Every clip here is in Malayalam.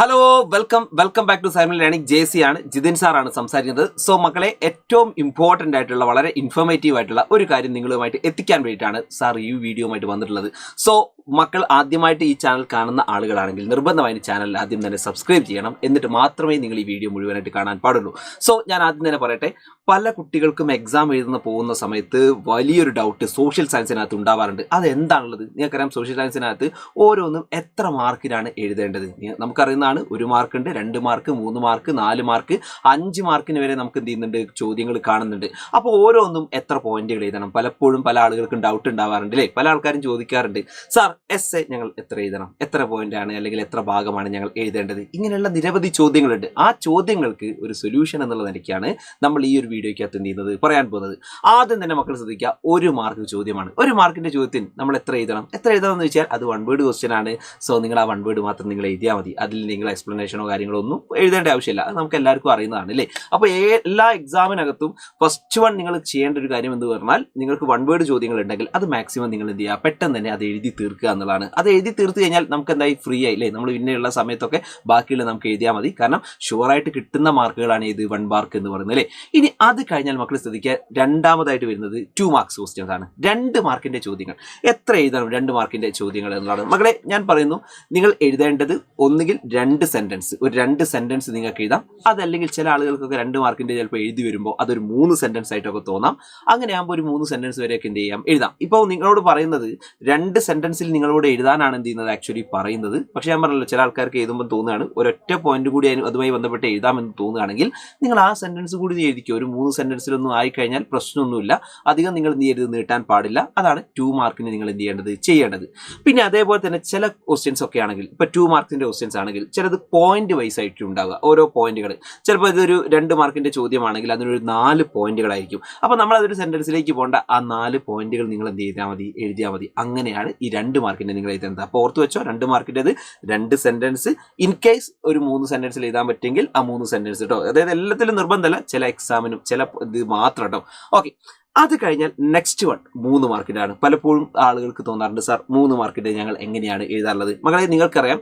Hello welcome back to Simon learning JC ആണ്. ജിതിൻ സാറാണ് സംസാരിക്കുന്നത്. സോ മക്കളെ, ഏറ്റവും ഇമ്പോർട്ടൻ്റ് ആയിട്ടുള്ള വളരെ ഇൻഫോർമേറ്റീവ് ആയിട്ടുള്ള ഒരു കാര്യം നിങ്ങളുമായിട്ട് എത്തിക്കാൻ വേണ്ടിയിട്ടാണ് സാർ ഈ വീഡിയോയുമായിട്ട് വന്നിട്ടുള്ളത്. സോ മക്കൾ ആദ്യമായിട്ട് ഈ ചാനൽ കാണുന്ന ആളുകളാണെങ്കിൽ നിർബന്ധമായും ചാനൽ ആദ്യം തന്നെ സബ്സ്ക്രൈബ് ചെയ്യണം. എന്നിട്ട് മാത്രമേ നിങ്ങൾ ഈ വീഡിയോ മുഴുവനായിട്ട് കാണാൻ പാടുള്ളൂ. സോ ഞാൻ ആദ്യം തന്നെ പറയട്ടെ, പല കുട്ടികൾക്കും എക്സാം പോകുന്ന സമയത്ത് വലിയൊരു ഡൗട്ട് സോഷ്യൽ സയൻസിനകത്ത് ഉണ്ടാവാറുണ്ട്. അതെന്താണുള്ളത്? നിങ്ങൾക്കറിയാം, സോഷ്യൽ സയൻസിനകത്ത് ഓരോന്നും എത്ര മാർക്കിനാണ് എഴുതേണ്ടത്? നമുക്കറിയുന്നതാണ്, 1 മാർക്കുണ്ട്, 2 മാർക്ക്, 3 മാർക്ക്, 4 മാർക്ക്, 5 മാർക്കിന് വരെ നമുക്ക് എന്ത് ചെയ്യുന്നുണ്ട്, ചോദ്യങ്ങൾ കാണുന്നുണ്ട്. അപ്പോൾ ഓരോന്നും എത്ര പോയിന്റുകൾ എഴുതണം? പലപ്പോഴും പല ആളുകൾക്കും ഡൗട്ട് ഉണ്ടാവാറുണ്ട് അല്ലേ? പല ആൾക്കാരും ചോദിക്കാറുണ്ട്, സാർ എസ് എ ഞങ്ങൾ എത്ര എഴുതണം, എത്ര പോയിന്റ് ആണ് അല്ലെങ്കിൽ എത്ര ഭാഗമാണ് ഞങ്ങൾ എഴുതേണ്ടത്? ഇങ്ങനെയുള്ള നിരവധി ചോദ്യങ്ങളുണ്ട്. ആ ചോദ്യങ്ങൾക്ക് ഒരു സൊല്യൂഷൻ എന്നുള്ള നിലയ്ക്കാണ് നമ്മൾ ഈ ഒരു വീഡിയോയ്ക്കകത്ത് എന്ത് ചെയ്യുന്നത്, പറയാൻ പോകുന്നത്. ആദ്യം തന്നെ മക്കൾ ശ്രദ്ധിക്കുക, 1 മാർക്ക് ചോദ്യമാണ്. 1 മാർക്കിന്റെ ചോദ്യത്തിന് നമ്മൾ എത്ര എഴുതണം എന്ന് വെച്ചാൽ അത് 1 വേർഡ് ക്വസ്റ്റ്യൻ ആണ്. സോ നിങ്ങൾ ആ 1 വേർഡ് മാത്രം നിങ്ങൾ എഴുതിയാൽ മതി. അതിൽ നിങ്ങൾ എക്സ്പ്ലനേഷനോ കാര്യങ്ങളോ ഒന്നും എഴുതേണ്ട ആവശ്യമില്ല. അത് നമുക്ക് എല്ലാവർക്കും അറിയുന്നതാണ് അല്ലേ? അപ്പോൾ എല്ലാ എക്സാമിനകത്തും ഫസ്റ്റ് വൺ നിങ്ങൾ ചെയ്യേണ്ട ഒരു കാര്യം എന്ന് പറഞ്ഞാൽ, നിങ്ങൾക്ക് 1 വേർഡ് ചോദ്യങ്ങൾ ഉണ്ടെങ്കിൽ അത് മാക്സിമം നിങ്ങൾ എന്ത് ചെയ്യുക, പെട്ടെന്ന് തന്നെ അത് എഴുതി തീർക്കുക എന്നുള്ളതാണ്. അത് എഴുതി തീർത്ത് കഴിഞ്ഞാൽ നമുക്ക് എന്തായി, ഫ്രീ ആയി അല്ലേ? നമ്മൾ പിന്നെയുള്ള സമയത്തൊക്കെ ബാക്കിയുള്ള നമുക്ക് എഴുതിയാൽ മതി. കാരണം ഷുവറായിട്ട് കിട്ടുന്ന മാർക്കുകളാണ് ഇത് 1 മാർക്ക് എന്ന് പറയുന്നത് അല്ലേ? ഇനി അത് കഴിഞ്ഞാൽ മക്കൾ ശ്രദ്ധിക്കുക, രണ്ടാമതായിട്ട് വരുന്നത് 2 മാർക്സ് ക്വസ്റ്റ്യൻസ് ആണ്. 2 മാർക്കിന്റെ ചോദ്യങ്ങൾ എത്ര എഴുതണം? 2 മാർക്കിന്റെ ചോദ്യങ്ങൾ എന്നുള്ളതാണ്. മക്കളെ, ഞാൻ പറയുന്നു, നിങ്ങൾ എഴുതേണ്ടത് ഒന്നുകിൽ 2 സെന്റൻസ്, ഒരു 2 സെന്റൻസ് നിങ്ങൾക്ക് എഴുതാം. അതല്ലെങ്കിൽ ചില ആളുകൾക്കൊക്കെ 2 മാർക്കിന്റെ ചിലപ്പോൾ എഴുതി വരുമ്പോൾ അതൊരു 3 സെന്റൻസ് ആയിട്ടൊക്കെ തോന്നാം. അങ്ങനെ ആകുമ്പോൾ ഒരു 3 സെന്റൻസ് വരെയൊക്കെ എന്ത് ചെയ്യാം, എഴുതാം. ഇപ്പോൾ നിങ്ങളോട് പറയുന്നത് 2 സെന്റൻസിൽ നിങ്ങളോട് എഴുതാനാണ് എന്ത് ചെയ്യുന്നത്, ആക്ച്വലി പറയുന്നത്. പക്ഷേ ഞാൻ പറഞ്ഞല്ലോ, ചില ആൾക്കാർക്ക് എഴുതുമ്പോൾ തോന്നുകയാണ് ഒരൊറ്റ പോയിന്റ് കൂടി അതുമായി ബന്ധപ്പെട്ട് എഴുതാമെന്ന് തോന്നുകയാണെങ്കിൽ നിങ്ങൾ ആ സെന്റൻസ് കൂടി എഴുതിക്കോ. ഒരു 3 സെന്റൻസിലൊന്നും ആയിക്കഴിഞ്ഞാൽ പ്രശ്നമൊന്നുമില്ല. അധികം നിങ്ങൾ എന്ത് ചെയ്യരുത്, നീട്ടാൻ പാടില്ല. അതാണ് 2 മാർക്കിന് നിങ്ങൾ എന്ത് ചെയ്യേണ്ടത്. പിന്നെ അതേപോലെ തന്നെ ചില ക്വസ്റ്റ്യൻസ് ഒക്കെ ആണെങ്കിൽ, ഇപ്പോൾ 2 മാർക്കിന്റെ ക്വസ്റ്റ്യൻസ് ആണെങ്കിൽ ചിലത് പോയിന്റ് വൈസ് ആയിട്ട് ഉണ്ടാവുക, ഓരോ പോയിന്റുകൾ. ചിലപ്പോൾ ഇതൊരു 2 മാർക്കിന്റെ ചോദ്യമാണെങ്കിൽ അതിനൊരു 4 പോയിന്റുകളായിരിക്കും. അപ്പോൾ നമ്മൾ അതൊരു സെന്റൻസിലേക്ക് പോകേണ്ട, ആ 4 പോയിന്റുകൾ നിങ്ങൾ എന്ത് ചെയ്താൽ മതി, എഴുതിയാൽ മതി. അങ്ങനെയാണ് ഈ 2 മാർക്കിന്റെ നിങ്ങൾ എഴുതുന്നത്. അപ്പോൾ ഓർത്ത് വെച്ചോ, 2 മാർക്കിൻ്റെത് 2 സെന്റൻസ്. ഇൻ കേസ് ഒരു 3 സെന്റൻസിൽ എഴുതാൻ പറ്റുമെങ്കിൽ ആ 3 സെന്റൻസ് കേട്ടോ. അതായത് എല്ലാത്തിലും നിർബന്ധമല്ല, ചില എക്സാമിനും ചില ഇത് മാത്രം കേട്ടോ. ഓക്കെ, അത് കഴിഞ്ഞാൽ നെക്സ്റ്റ് വൺ 3 മാർക്കിൻ്റെയാണ്. പലപ്പോഴും ആളുകൾക്ക് തോന്നാറുണ്ട്, സാർ 3 മാർക്കിൻ്റെ ഞങ്ങൾ എങ്ങനെയാണ് എഴുതാറുള്ളത്? മകളെ, നിങ്ങൾക്കറിയാം,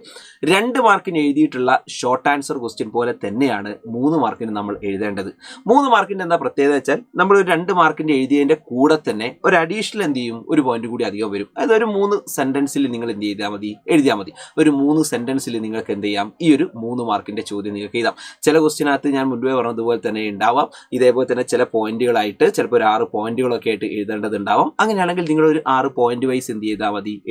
2 മാർക്കിന് എഴുതിയിട്ടുള്ള ഷോർട്ട് ആൻസർ ക്വസ്റ്റ്യൻ പോലെ തന്നെയാണ് 3 മാർക്കിന് നമ്മൾ എഴുതേണ്ടത്. 3 മാർക്കിൻ്റെ എന്താ പ്രത്യേകത വെച്ചാൽ, നമ്മൾ ഒരു 2 മാർക്കിൻ്റെ എഴുതിയതിൻ്റെ കൂടെ തന്നെ ഒരു അഡീഷണൽ എന്ത് ചെയ്യും, ഒരു പോയിന്റ് കൂടി അധികം വരും. അതായത് ഒരു 3 സെന്റൻസിൽ നിങ്ങൾ എന്ത് എഴുതിയാൽ മതി. ഒരു 3 സെന്റൻസിൽ നിങ്ങൾക്ക് എന്ത് ചെയ്യാം, ഈ ഒരു 3 മാർക്കിൻ്റെ ചോദ്യം നിങ്ങൾക്ക് എഴുതാം. ചില ക്വസ്റ്റ്യനകത്ത് ഞാൻ മുൻപേ പറഞ്ഞതുപോലെ തന്നെ ഉണ്ടാവാം. ഇതേപോലെ തന്നെ ചില പോയിന്റുകളായിട്ട് ചിലപ്പോൾ ഒരു 6 പോയിന്റുകളൊക്കെ ആയിട്ട് എഴുതേണ്ടതുണ്ടാവും. അങ്ങനെയാണെങ്കിൽ നിങ്ങൾ ഒരു 6 പോയിന്റ് വൈസ് എന്ത്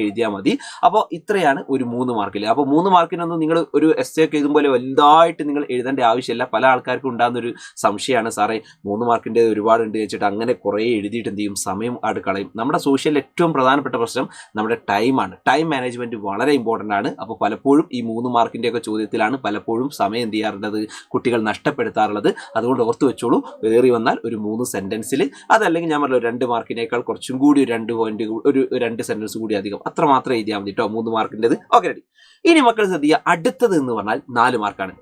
എഴുതിയാൽ മതി. അപ്പോൾ ഇത്രയാണ് ഒരു 3 മാർക്കിൽ. അപ്പോൾ 3 മാർക്കിനൊന്നും നിങ്ങൾ ഒരു എസ് ഒക്കെ എഴുതും പോലെ വലുതായിട്ട് നിങ്ങൾ എഴുതേണ്ട ആവശ്യമില്ല. പല ആൾക്കാർക്കും ഉണ്ടാകുന്നൊരു സംശയമാണ്, സാറേ 3 മാർക്കിൻ്റെ ഒരുപാടുണ്ട് വെച്ചിട്ട് അങ്ങനെ കുറേ എഴുതിയിട്ട് എന്ത് ചെയ്യും, സമയം കളയും. നമ്മുടെ സോഷ്യലിൽ ഏറ്റവും പ്രധാനപ്പെട്ട പ്രശ്നം നമ്മുടെ ടൈമാണ്. ടൈം മാനേജ്മെന്റ് വളരെ ഇമ്പോർട്ടൻ്റ് ആണ്. അപ്പോൾ പലപ്പോഴും ഈ 3 മാർക്കിൻ്റെ ഒക്കെ ചോദ്യത്തിലാണ് പലപ്പോഴും സമയം എന്ത് ചെയ്യാറുള്ളത്, കുട്ടികൾ നഷ്ടപ്പെടുത്താറുള്ളത്. അതുകൊണ്ട് ഓർത്ത് വെച്ചോളൂ, വേറി വന്നാൽ ഒരു 3 സെന്റൻസിൽ, അതല്ലെങ്കിൽ ഞാൻ പറഞ്ഞു 2 മാർക്കിനേക്കാൾ കുറച്ചും കൂടി ഒരു 2 പോയിന്റ്, ഒരു 2 സെന്റൻസ് കൂടി അധികം, അത്ര മാത്രം എഴുതിയാൽ മതി കേട്ടോ 3 മാർക്കിൻ്റെത്. Okay, ready. ഇനി മക്കൾ ശ്രദ്ധിക്കുക, അടുത്തത് എന്ന് പറഞ്ഞാൽ 4 മാർക്കാണ്.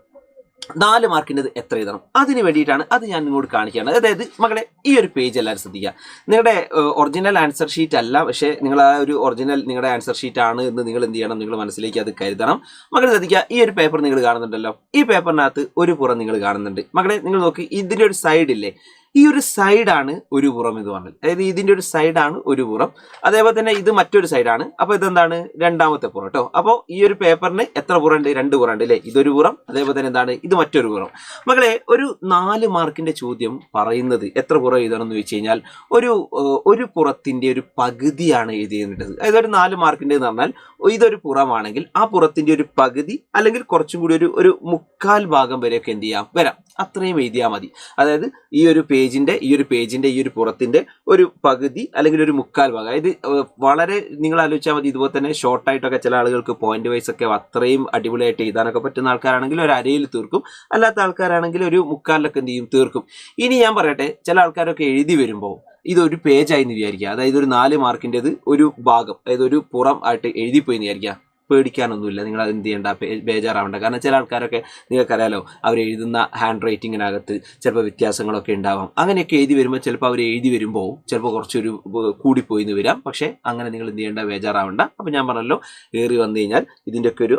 4 മാർക്കിൻ്റെത് എത്ര എഴുതണം? അതിന് വേണ്ടിയിട്ടാണ് അത് ഞാൻ നിങ്ങളോട് കാണിക്കുകയാണ്. അതായത് മകളെ, ഈ ഒരു പേജ് എല്ലാവരും ശ്രദ്ധിക്കുക. നിങ്ങളുടെ ഒറിജിനൽ ആൻസർ ഷീറ്റ് അല്ല, പക്ഷേ നിങ്ങൾ ആ ഒരു ഒറിജിനൽ നിങ്ങളുടെ ആൻസർ ഷീറ്റ് ആണ് എന്ന് നിങ്ങൾ എന്ത് ചെയ്യണം, നിങ്ങൾ മനസ്സിലേക്ക് അത് കരുതണം. മകളെ ശ്രദ്ധിക്കുക, ഈ ഒരു പേപ്പർ നിങ്ങൾ കാണുന്നുണ്ടല്ലോ. ഈ പേപ്പറിനകത്ത് ഒരു പുറം നിങ്ങൾ കാണുന്നുണ്ട്. മകളെ, നിങ്ങൾ നോക്കി, ഇതിൻ്റെ ഒരു സൈഡില്ലേ, ഈ ഒരു സൈഡാണ് ഒരു പുറം എന്ന് പറഞ്ഞത്. അതായത് ഇതിൻ്റെ ഒരു സൈഡാണ് ഒരു പുറം. അതേപോലെ തന്നെ ഇത് മറ്റൊരു സൈഡാണ്. അപ്പോൾ ഇതെന്താണ്, രണ്ടാമത്തെ പുറം കേട്ടോ. അപ്പോൾ ഈ ഒരു പേപ്പറിന് എത്ര പുറമുണ്ട്? 2 പുറമുണ്ട് അല്ലേ? ഇതൊരു പുറം, അതേപോലെ തന്നെ എന്താണ്, ഇത് മറ്റൊരു പുറം. മകളെ, ഒരു 4 മാർക്കിന്റെ ചോദ്യം പറയുന്നത് എത്ര പുറം എഴുതണം എന്ന് വെച്ച് കഴിഞ്ഞാൽ, ഒരു പുറത്തിന്റെ ഒരു പകുതിയാണ് എഴുതിയേണ്ടത്. അതായത് ഒരു 4 മാർക്കിന്റെ എന്ന് പറഞ്ഞാൽ ഇതൊരു പുറമാണെങ്കിൽ ആ പുറത്തിന്റെ ഒരു പകുതി അല്ലെങ്കിൽ കുറച്ചും കൂടി ഒരു 1/4 ഭാഗം വരെയൊക്കെ എന്ത് ചെയ്യാം, വരാം. അത്രയും എഴുതിയാൽ മതി. അതായത് ഈ ഒരു പേജിന്റെ ഈ ഒരു പുറത്തിന്റെ ഒരു പകുതി അല്ലെങ്കിൽ ഒരു 1/4 ഭാഗം. അതായത് വളരെ നിങ്ങൾ ആലോചിച്ചാൽ മതി. ഇതുപോലെ തന്നെ ഷോർട്ടായിട്ടൊക്കെ ചില ആളുകൾക്ക് പോയിന്റ് വൈസ് ഒക്കെ അത്രയും അടിപൊളിയായിട്ട് എഴുതാനൊക്കെ പറ്റുന്ന ആൾക്കാരാണെങ്കിൽ ഒരു അരയിൽ തീർക്കും. അല്ലാത്ത ആൾക്കാരാണെങ്കിൽ ഒരു 1/4 എന്ത് ചെയ്യും, തീർക്കും. ഇനി ഞാൻ പറയട്ടെ, ചില ആൾക്കാരൊക്കെ എഴുതി വരുമ്പോൾ ഇതൊരു പേജായി എന്ന് വിചാരിക്കുക. അതായത് ഒരു 4 മാർക്കിൻ്റെത് ഒരു ഭാഗം, അതായത് ഒരു പുറം ആയിട്ട് എഴുതിപ്പോയി എന്ന് വിചാരിക്കുക. പേടിക്കാനൊന്നുമില്ല. നിങ്ങൾ അത് എന്ത് ചെയ്യേണ്ട, ബേജാറാവേണ്ട. കാരണം ചില ആൾക്കാരൊക്കെ നിങ്ങൾക്കറിയാലോ, അവർ എഴുതുന്ന ഹാൻഡ് റൈറ്റിങ്ങിനകത്ത് ചിലപ്പോൾ വ്യത്യാസങ്ങളൊക്കെ ഉണ്ടാവാം. അങ്ങനെയൊക്കെ എഴുതി വരുമ്പോൾ ചിലപ്പോൾ അവർ എഴുതി വരുമ്പോൾ ചിലപ്പോൾ കുറച്ചൊരു കൂടിപ്പോയി എന്ന് വരാം. പക്ഷേ അങ്ങനെ നിങ്ങൾ എന്ത് ചെയ്യേണ്ട, ബേജാറാവേണ്ട. അപ്പോൾ ഞാൻ പറഞ്ഞല്ലോ, ഏറി വന്നു കഴിഞ്ഞാൽ ഇതിൻ്റെയൊക്കെ ഒരു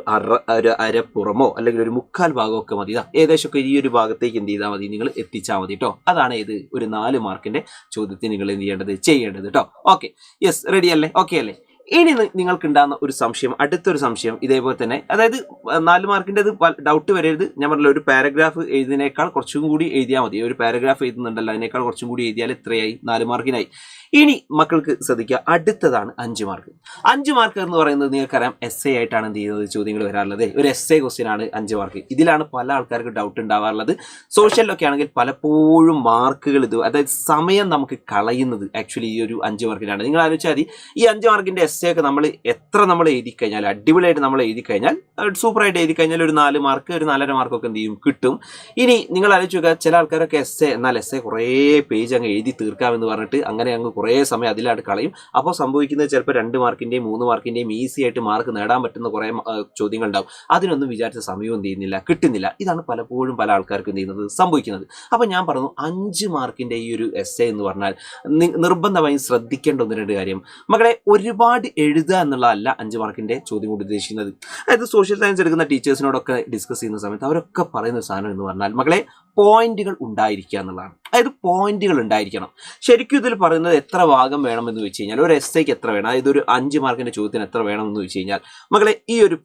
അരപ്പുറമോ അല്ലെങ്കിൽ ഒരു മുക്കാൽ ഭാഗമൊക്കെ മതി. ഏകദേശമൊക്കെ ഈ ഒരു ഭാഗത്തേക്ക് എന്ത് ചെയ്താൽ മതി, നിങ്ങൾ എത്തിച്ചാൽ മതി കേട്ടോ. അതാണ് ഇത് ഒരു 4 മാർക്കിൻ്റെ ചോദ്യത്തിന് നിങ്ങൾ എന്ത് ചെയ്യേണ്ടത് കേട്ടോ. ഓക്കെ, യെസ്, റെഡി അല്ലേ? ഓക്കെ അല്ലേ? ഇനി നിങ്ങൾക്ക് ഉണ്ടാകുന്ന ഒരു സംശയം, അടുത്തൊരു സംശയം ഇതേപോലെ തന്നെ, അതായത് 4 മാർക്കിൻ്റെ ഡൗട്ട് വരരുത്. ഞാൻ പറഞ്ഞല്ലോ, ഒരു പാരഗ്രാഫ് എഴുതിനേക്കാൾ കുറച്ചും കൂടി എഴുതിയാൽ മതി. ഒരു പാരഗ്രാഫ് എഴുതുന്നുണ്ടല്ലോ, അതിനേക്കാൾ കുറച്ചും കൂടി എഴുതിയാൽ എത്രയായി? 4 മാർക്കിനായി. ഇനി മക്കൾക്ക് ശ്രദ്ധിക്കുക, അടുത്തതാണ് 5 മാർക്ക്. 5 മാർക്ക് എന്ന് പറയുന്നത് നിങ്ങൾക്കറിയാം, എസ് ആയിട്ടാണ് എന്ത് ചെയ്യുന്നത്, ചോദ്യങ്ങൾ വരാറുള്ളത്. ഒരു ക്വസ്റ്റ്യൻ ആണ് 5 മാർക്ക്. ഇതിലാണ് പല ആൾക്കാർക്ക് ഡൗട്ട് ഉണ്ടാവാറുള്ളത്. സോഷ്യലിലൊക്കെ ആണെങ്കിൽ പലപ്പോഴും മാർക്കുകൾ അതായത് സമയം നമുക്ക് കളയുന്നത് ആക്ച്വലി ഈ ഒരു 5 മാർക്കിനാണ്. നിങ്ങൾ ആലോചിച്ചാൽ മതി, ഈ 5 മാർക്കിൻ്റെ ഒക്കെ നമ്മൾ എത്ര നമ്മൾ എഴുതി കഴിഞ്ഞാൽ, അടിപൊളിയായിട്ട് നമ്മൾ എഴുതി കഴിഞ്ഞാൽ, സൂപ്പറായിട്ട് എഴുതി കഴിഞ്ഞാൽ ഒരു 4 മാർക്ക്, ഒരു 4.5 മാർക്കൊക്കെ എന്ത് ചെയ്യും, കിട്ടും. ഇനി നിങ്ങൾ ആലോചിച്ച് നോക്കുക, ചില ആൾക്കാരൊക്കെ എന്നാൽ കുറേ പേജ് അങ്ങ് എഴുതി തീർക്കാമെന്ന് പറഞ്ഞിട്ട് അങ്ങനെ അങ്ങ് കുറേ സമയം അതിലായിട്ട് കളയും. അപ്പോൾ സംഭവിക്കുന്നത് ചിലപ്പോൾ 2 മാർക്കിൻ്റെയും 3 മാർക്കിൻ്റെയും ഈസി ആയിട്ട് മാർക്ക് നേടാൻ പറ്റുന്ന കുറേ ചോദ്യങ്ങൾ ഉണ്ടാവും. അതിനൊന്നും വിചാരിച്ച സമയവും എന്ത് ചെയ്യുന്നില്ല, കിട്ടുന്നില്ല. ഇതാണ് പലപ്പോഴും പല ആൾക്കാർക്കും എന്ത് ചെയ്യുന്നത്, സംഭവിക്കുന്നത്. അപ്പോൾ ഞാൻ പറഞ്ഞു, 5 മാർക്കിൻ്റെ ഈ ഒരു എന്ന് പറഞ്ഞാൽ നിർബന്ധമായും ശ്രദ്ധിക്കേണ്ട 1-2 കാര്യം മക്കളെ. ഒരുപാട് എഴുതുക എന്നുള്ളതല്ല 5 മാർക്കിൻ്റെ ചോദ്യം കൊണ്ട് ഉദ്ദേശിക്കുന്നത്. അതായത് സോഷ്യൽ സയൻസ് എടുക്കുന്ന ടീച്ചേഴ്സിനോടൊക്കെ ഡിസ്കസ് ചെയ്യുന്ന സമയത്ത് അവരൊക്കെ പറയുന്ന സാധനം എന്ന് പറഞ്ഞാൽ മക്കളെ, പോയിന്റുകൾ ഉണ്ടായിരിക്കുക എന്നുള്ളതാണ്. അതായത് പോയിന്റുകൾ ഉണ്ടായിരിക്കണം. ശരിക്കും ഇതിൽ പറയുന്നത് എത്ര ഭാഗം വേണമെന്ന് വെച്ച് കഴിഞ്ഞാൽ, ഒരു എസ്സേക്ക് എത്ര വേണം, അതായത് ഒരു 5 മാർക്കിൻ്റെ ചോദ്യത്തിന് എത്ര വേണമെന്ന് വെച്ച് കഴിഞ്ഞാൽ മക്കളെ, ഈ ഒരു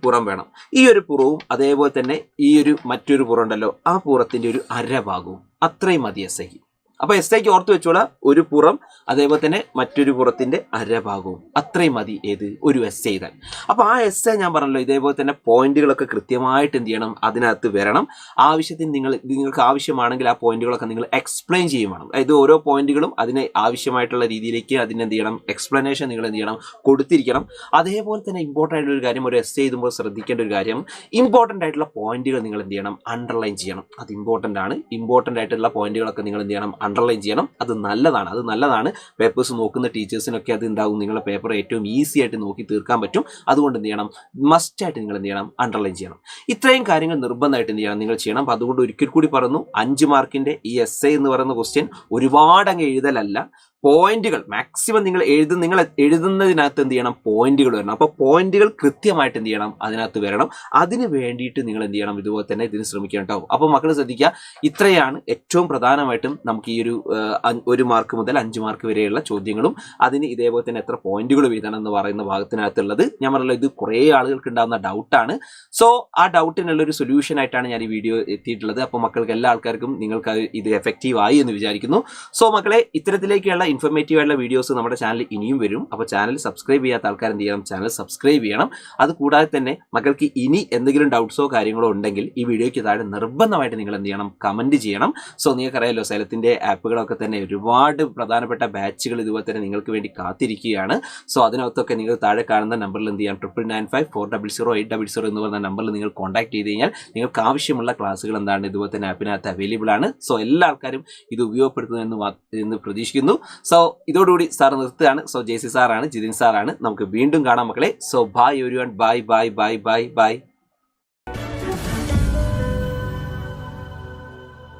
പുറം വേണം. ഈ ഒരു പുറവും അതേപോലെ തന്നെ ഈ ഒരു മറ്റൊരു പുറം ഉണ്ടല്ലോ, ആ പുറത്തിൻ്റെ ഒരു അരഭാഗവും, അത്രയും മതി എസ്സേക്ക്. അപ്പോൾ എസ്സേക്ക് ഓർത്ത് വെച്ചോളാം, ഒരു പുറം അതേപോലെ തന്നെ മറ്റൊരു പുറത്തിൻ്റെ അരഭാഗവും, അത്രയും മതി ഏത്, ഒരു എസ്സേ എഴുതാൻ. അപ്പോൾ ആ എസ്സേ ഞാൻ പറഞ്ഞല്ലോ, ഇതേപോലെ തന്നെ പോയിന്റുകളൊക്കെ കൃത്യമായിട്ട് എന്ത് ചെയ്യണം, അതിനകത്ത് വരണം. ആവശ്യത്തിന് നിങ്ങൾക്ക് ആവശ്യമാണെങ്കിൽ ആ പോയിന്റുകളൊക്കെ നിങ്ങൾ എക്സ്പ്ലെയിൻ ചെയ്യും വേണം. അതായത് ഓരോ പോയിന്റുകളും അതിന് ആവശ്യമായിട്ടുള്ള രീതിയിലേക്ക് അതിനെന്ത് ചെയ്യണം, എക്സ്പ്ലനേഷൻ നിങ്ങൾ എന്ത് ചെയ്യണം, കൊടുത്തിരിക്കണം. അതേപോലെ തന്നെ ഇമ്പോർട്ടൻ്റ് ആയിട്ടുള്ള ഒരു കാര്യം, ഒരു എസ്സേ എഴുതുമ്പോൾ ശ്രദ്ധിക്കേണ്ട ഒരു കാര്യം, ഇമ്പോർട്ടൻ്റ് ആയിട്ടുള്ള പോയിന്റുകൾ നിങ്ങൾ എന്ത് ചെയ്യണം, അണ്ടർലൈൻ ചെയ്യണം. അത് ഇമ്പോർട്ടൻ്റ് ആണ്. ഇമ്പോർട്ടൻ്റ് ആയിട്ടുള്ള പോയിന്റുകളൊക്കെ നിങ്ങൾ എന്ത് ചെയ്യണം, അണ്ടർലൈൻ ചെയ്യണം. അത് നല്ലതാണ്. പേപ്പേഴ്സ് നോക്കുന്ന ടീച്ചേഴ്സിനൊക്കെ അത് ഉണ്ടാവും, നിങ്ങളുടെ പേപ്പർ ഏറ്റവും ഈസി ആയിട്ട് നോക്കി തീർക്കാൻ പറ്റും. അതുകൊണ്ട് എന്ത് ചെയ്യണം, മസ്റ്റായിട്ട് നിങ്ങൾ എന്ത് ചെയ്യണം, അണ്ടർലൈൻ ചെയ്യണം. ഇത്രയും കാര്യങ്ങൾ നിർബന്ധമായിട്ട് എന്ത് ചെയ്യണം, നിങ്ങൾ ചെയ്യണം. അപ്പോൾ അതുകൊണ്ട് ഒരിക്കൽ കൂടി പറഞ്ഞു, 5 മാർക്കിൻ്റെ ഈ എസ്സേ എന്ന് പറയുന്ന ക്വസ്റ്റ്യൻ ഒരുപാട് അങ്ങ് എഴുതലല്ല, പോയിന്റുകൾ മാക്സിമം നിങ്ങൾ എഴുതുന്നതിനകത്ത് എന്ത് ചെയ്യണം, പോയിന്റുകൾ വരണം. അപ്പോൾ പോയിന്റുകൾ കൃത്യമായിട്ട് എന്ത് ചെയ്യണം, അതിനകത്ത് വരണം. അതിന് വേണ്ടിയിട്ട് നിങ്ങൾ എന്ത് ചെയ്യണം, ഇതുപോലെ തന്നെ ഇതിന് ശ്രമിക്കണം കേട്ടോ. അപ്പോൾ മക്കൾ ശ്രദ്ധിക്കുക, ഇത്രയാണ് ഏറ്റവും പ്രധാനമായിട്ടും നമുക്ക് ഈ ഒരു 1 മാർക്ക് മുതൽ 5 മാർക്ക് വരെയുള്ള ചോദ്യങ്ങളും അതിന് ഇതേപോലെ തന്നെ എത്ര പോയിന്റുകൾ എഴുതണം എന്ന് പറയുന്ന ഭാഗത്തിനകത്തുള്ളത്. ഞാൻ പറഞ്ഞല്ലോ, ഇത് കുറേ ആളുകൾക്ക് ഉണ്ടാകുന്ന ഡൗട്ടാണ്. സോ ആ ഡൗട്ടിനുള്ളൊരു സൊല്യൂഷൻ ആയിട്ടാണ് ഞാൻ ഈ വീഡിയോ എത്തിയിട്ടുള്ളത്. അപ്പോൾ മക്കൾക്ക് എല്ലാ ആൾക്കാർക്കും നിങ്ങൾക്ക് ഇത് എഫക്റ്റീവ് ആയി എന്ന് വിചാരിക്കുന്നു. സോ മക്കളെ, ഇത്തരത്തിലേക്കുള്ള ഇൻഫോർമേറ്റീവ് ആയിട്ടുള്ള വീഡിയോസ് നമ്മുടെ ചാനലിൽ ഇനിയും വരും. അപ്പോൾ ചാനൽ സബ്സ്ക്രൈബ് ചെയ്യാത്ത ആൾക്കാർ എന്ത് ചെയ്യണം, ചാനൽ സബ്സ്ക്രൈബ് ചെയ്യണം. അത് കൂടാതെ തന്നെ മക്കൾക്ക് ഇനി എന്തെങ്കിലും ഡൗട്ട്സോ കാര്യങ്ങളോ ഉണ്ടെങ്കിൽ ഈ വീഡിയോയ്ക്ക് താഴെ നിർബന്ധമായിട്ട് നിങ്ങൾ എന്ത് ചെയ്യണം, കമൻറ്റ് ചെയ്യണം. സോ നിങ്ങൾക്കറിയാലോ, സൈലത്തിൻ്റെ ആപ്പുകളൊക്കെ തന്നെ ഒരുപാട് പ്രധാനപ്പെട്ട ബാച്ചുകൾ ഇതുപോലെ തന്നെ നിങ്ങൾക്ക് വേണ്ടി കാത്തിരിക്കുകയാണ്. സോ അതിനകത്തൊക്കെ നിങ്ങൾ താഴെ കാണുന്ന നമ്പറിൽ എന്ത് ചെയ്യാം, 9995400800 എന്ന് പറയുന്ന നമ്പറിൽ നിങ്ങൾ കോൺടാക്ട് ചെയ്ത് കഴിഞ്ഞാൽ നിങ്ങൾക്ക് ആവശ്യമുള്ള ക്ലാസ്സുകൾ എന്താണ് ഇതുപോലെ തന്നെ ആപ്പിനകത്ത് അവൈലബിൾ ആണ്. സോ എല്ലാ ആൾക്കാരും ഇത് ഉപയോഗപ്പെടുത്തുന്നു പ്രതീക്ഷിക്കുന്നു. സോ ഇതോടുകൂടി സാർ നിർത്തുകയാണ്. സോ JC സാറാണ്, ജിതിൻ സാറാണ്. നമുക്ക് വീണ്ടും കാണാം മക്കളെ. So bye everyone, by.